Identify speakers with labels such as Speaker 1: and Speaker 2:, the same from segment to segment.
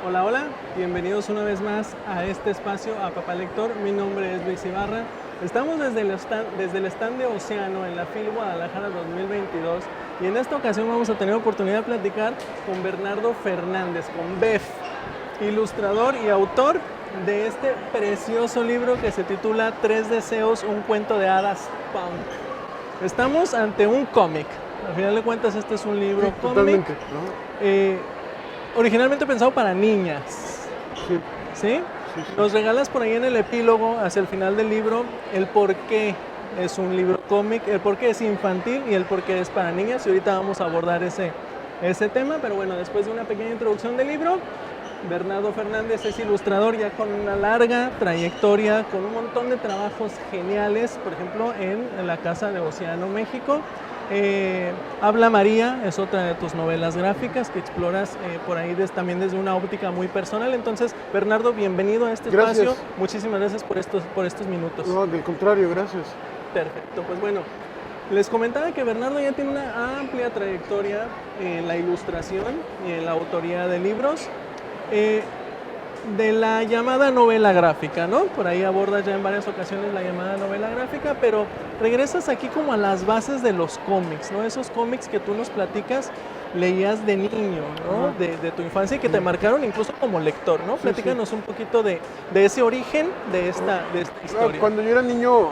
Speaker 1: Hola, hola, bienvenidos una vez más a este espacio, a Papá Lector. Mi nombre es Luis Ibarra. Estamos desde el stand de Océano en la FIL Guadalajara 2022 y en esta ocasión vamos a tener oportunidad de platicar con Bernardo Fernández, con BEF, ilustrador y autor de este precioso libro que se titula Tres Deseos, un cuento de hadas punk. Estamos ante un cómic. Al final de cuentas, este es un libro cómic. Originalmente pensado para niñas.
Speaker 2: Sí.
Speaker 1: ¿Sí? Sí. Nos regalas por ahí en el epílogo, hacia el final del libro, el por qué es un libro cómic, el por qué es infantil y el por qué es para niñas. Y ahorita vamos a abordar ese tema. Pero bueno, después de una pequeña introducción del libro, Bernardo Fernández es ilustrador ya con una larga trayectoria, con un montón de trabajos geniales, por ejemplo, en la Casa de Océano, México. Habla María es otra de tus novelas gráficas que exploras por ahí también desde una óptica muy personal. Entonces, Bernardo, bienvenido a este espacio. Muchísimas gracias por estos minutos.
Speaker 2: No, del contrario, gracias.
Speaker 1: Perfecto, pues bueno, les comentaba que Bernardo ya tiene una amplia trayectoria en la ilustración y en la autoría de libros. De la llamada novela gráfica, ¿no? Por ahí abordas ya en varias ocasiones la llamada novela gráfica, pero regresas aquí como a las bases de los cómics, ¿no? Esos cómics que tú nos platicas, leías de niño, ¿no? De tu infancia y que te marcaron incluso como lector, ¿no? Platícanos un poquito de ese origen de esta historia.
Speaker 2: Cuando yo era niño,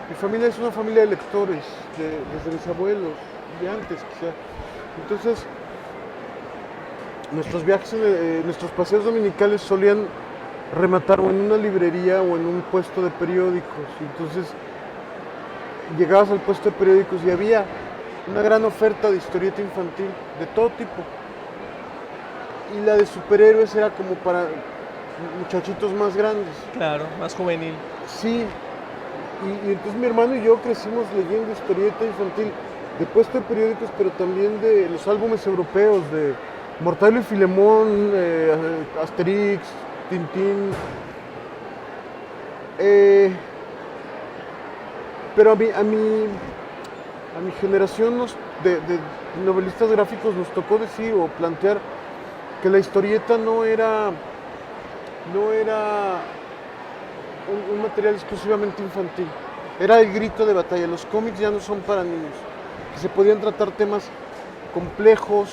Speaker 2: mi familia es una familia de lectores, desde mis abuelos, de antes quizá. Entonces, nuestros viajes, nuestros paseos dominicales solían rematar o en una librería o en un puesto de periódicos. Entonces llegabas al puesto de periódicos y había una gran oferta de historieta infantil de todo tipo. Y la de superhéroes era como para muchachitos más grandes.
Speaker 1: Claro, más juvenil.
Speaker 2: Sí, y entonces mi hermano y yo crecimos leyendo historieta infantil de puesto de periódicos, pero también de los álbumes europeos de Mortadelo y Filemón, Asterix, Tintín. Pero a mi generación de novelistas gráficos nos tocó decir o plantear que la historieta no era un material exclusivamente infantil. Era el grito de batalla. Los cómics ya no son para niños. Que se podían tratar temas complejos,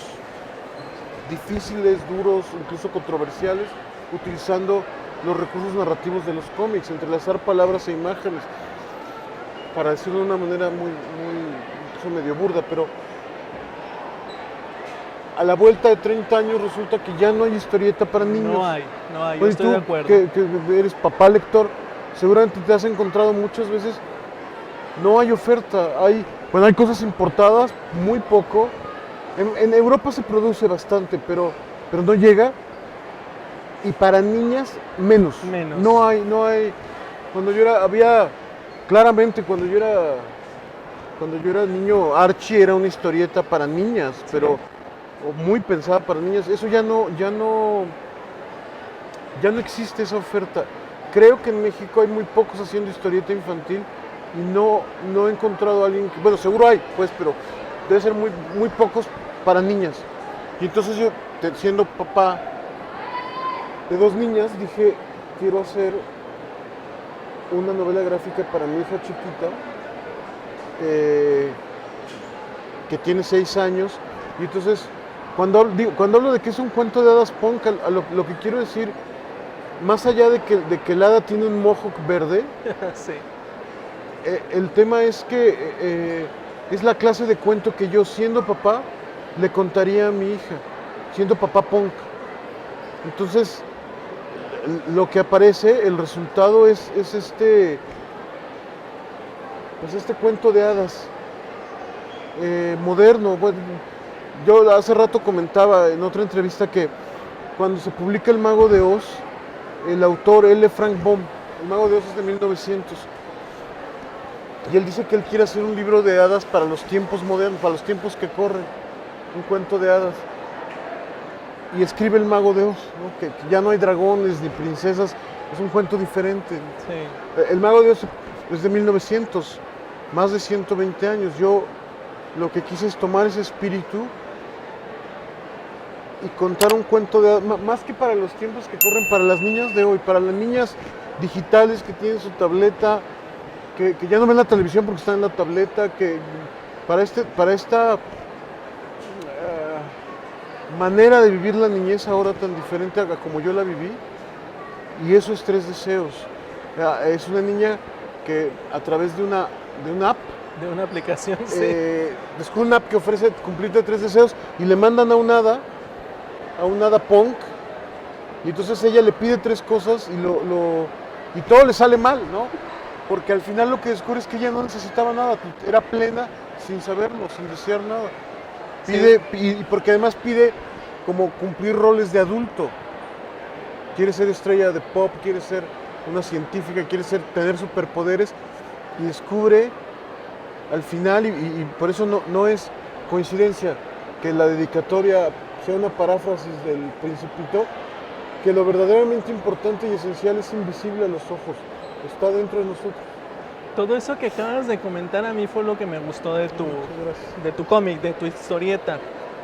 Speaker 2: difíciles, duros, incluso controversiales, utilizando los recursos narrativos de los cómics, entrelazar palabras e imágenes, para decirlo de una manera muy incluso medio burda, pero a la vuelta de 30 años resulta que ya no hay historieta para niños.
Speaker 1: No hay, yo estoy de acuerdo.
Speaker 2: Que eres papá lector, seguramente te has encontrado muchas veces, no hay oferta, hay cosas importadas, muy poco. En Europa se produce bastante, pero no llega. Y para niñas, menos. No hay. Cuando yo era niño, Archie era una historieta para niñas, sí, pero muy pensada para niñas. Eso ya no existe esa oferta. Creo que en México hay muy pocos haciendo historieta infantil y no he encontrado a alguien bueno, seguro hay, pues, pero debe ser muy pocos para niñas. Y entonces yo, siendo papá de 2 niñas, dije, quiero hacer una novela gráfica para mi hija chiquita, que tiene 6 años. Y entonces, cuando hablo de que es un cuento de hadas punk, lo que quiero decir, más allá de que el hada tiene un mohawk verde,
Speaker 1: sí.
Speaker 2: El tema es que es la clase de cuento que yo, siendo papá, le contaría a mi hija, siendo papá punk. Entonces, lo que aparece, el resultado es este cuento de hadas moderno. Bueno, yo hace rato comentaba en otra entrevista que cuando se publica El Mago de Oz, el autor L. Frank Baum, El Mago de Oz es de 1900, y él dice que él quiere hacer un libro de hadas para los tiempos modernos, para los tiempos que corren, un cuento de hadas. Y escribe El Mago de Oz, ¿no? Que ya no hay dragones ni princesas, es un cuento diferente.
Speaker 1: Sí.
Speaker 2: El Mago de Oz es de 1900, más de 120 años. Yo lo que quise es tomar ese espíritu y contar un cuento de más que para los tiempos que corren, para las niñas de hoy, para las niñas digitales que tienen su tableta, que ya no ven la televisión porque están en la tableta, que para esta manera de vivir la niñez ahora tan diferente a como yo la viví. Y eso es Tres Deseos. Es una niña que a través de una app,
Speaker 1: De una aplicación, sí.
Speaker 2: descubre una app que ofrece cumplirte 3 deseos y le mandan a un hada punk, y entonces ella le pide 3 cosas y todo le sale mal, ¿no? Porque al final lo que descubre es que ella no necesitaba nada, era plena sin saberlo, sin desear nada. Pide, y porque además pide como cumplir roles de adulto. Quiere ser estrella de pop, quiere ser una científica, quiere tener superpoderes, y descubre al final, y por eso no es coincidencia que la dedicatoria sea una paráfrasis del Principito, que lo verdaderamente importante y esencial es invisible a los ojos, está dentro de nosotros.
Speaker 1: Todo eso que acabas de comentar a mí fue lo que me gustó de tu cómic, de tu historieta,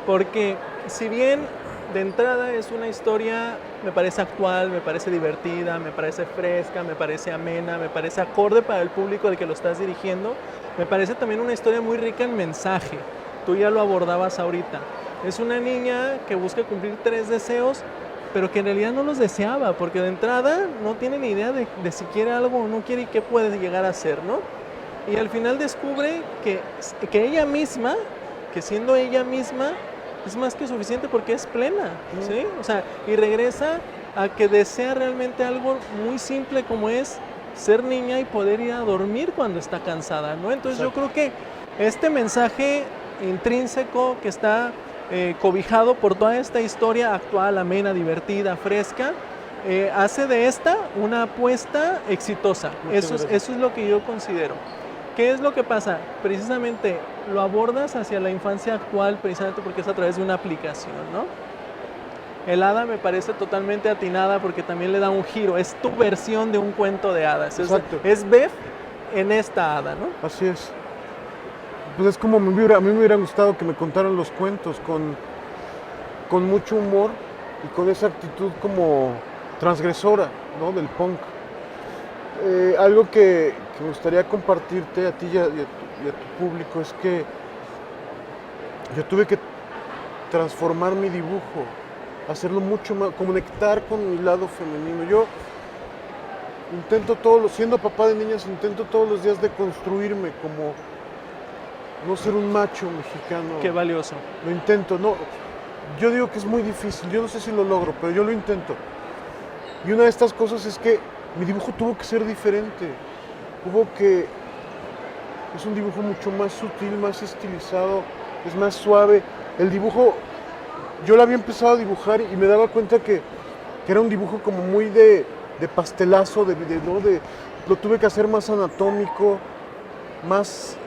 Speaker 1: porque si bien de entrada es una historia, me parece actual, me parece divertida, me parece fresca, me parece amena, me parece acorde para el público al que lo estás dirigiendo, me parece también una historia muy rica en mensaje. Tú ya lo abordabas ahorita. Es una niña que busca cumplir 3 deseos, pero que en realidad no los deseaba, porque de entrada no tiene ni idea de si quiere algo o no quiere y qué puede llegar a ser, ¿no? Y al final descubre que ella misma, que siendo ella misma, es más que suficiente porque es plena, ¿sí? O sea, y regresa a que desea realmente algo muy simple como es ser niña y poder ir a dormir cuando está cansada, ¿no? Entonces Yo creo que este mensaje intrínseco que está cobijado por toda esta historia actual, amena, divertida, fresca, hace de esta una apuesta exitosa. Eso es lo que yo considero. ¿Qué es lo que pasa? Precisamente lo abordas hacia la infancia actual, precisamente porque es a través de una aplicación, ¿no? El hada me parece totalmente atinada porque también le da un giro. Es tu versión de un cuento de hadas.
Speaker 2: Exacto.
Speaker 1: Es Beth en esta hada, ¿no?
Speaker 2: Así es. Pues es como a mí me hubiera gustado que me contaran los cuentos con mucho humor y con esa actitud como transgresora, ¿no? Del punk. Algo que me gustaría compartirte a ti y a tu público es que yo tuve que transformar mi dibujo, hacerlo mucho más, conectar con mi lado femenino. Yo intento siendo papá de niñas, intento todos los días deconstruirme como no ser un macho mexicano.
Speaker 1: Qué valioso.
Speaker 2: Lo intento, no. Yo digo que es muy difícil, yo no sé si lo logro, pero yo lo intento. Y una de estas cosas es que mi dibujo tuvo que ser diferente. Es un dibujo mucho más sutil, más estilizado, es más suave. El dibujo, yo lo había empezado a dibujar y me daba cuenta que era un dibujo como muy de pastelazo, lo tuve que hacer más anatómico, más...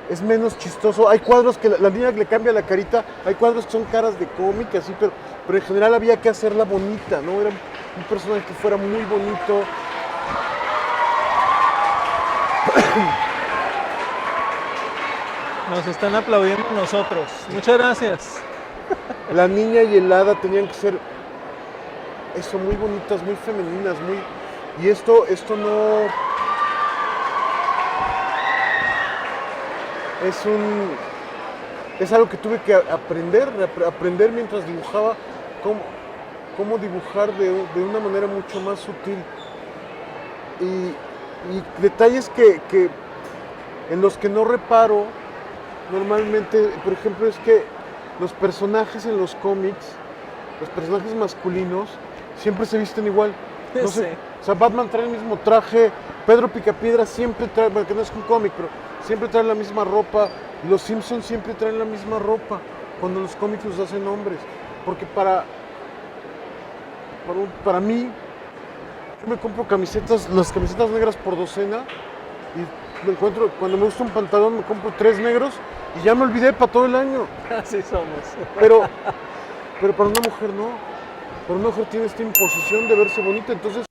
Speaker 2: es menos chistoso. Hay cuadros que la niña le cambia la carita, hay cuadros que son caras de cómic, así, pero en general había que hacerla bonita, ¿no? Era un personaje que fuera muy bonito.
Speaker 1: Nos están aplaudiendo nosotros. Muchas gracias.
Speaker 2: La niña y el hada tenían que ser eso, muy bonitas, muy femeninas, y esto no es algo que tuve que aprender mientras dibujaba, cómo dibujar de una manera mucho más sutil. Y detalles que en los que no reparo normalmente, por ejemplo, es que los personajes en los cómics, los personajes masculinos, siempre se visten igual. No sé, o sea, Batman trae el mismo traje, Pedro Picapiedra siempre trae, bueno, que no es un cómic, pero siempre trae la misma ropa, los Simpsons siempre traen la misma ropa, cuando los cómics los hacen hombres. Porque para mí, yo me compro las camisetas negras por docena, y cuando me gusta un pantalón me compro 3 negros y ya me olvidé para todo el año.
Speaker 1: Así somos.
Speaker 2: Pero para una mujer no. Para una mujer tiene esta imposición de verse bonita, entonces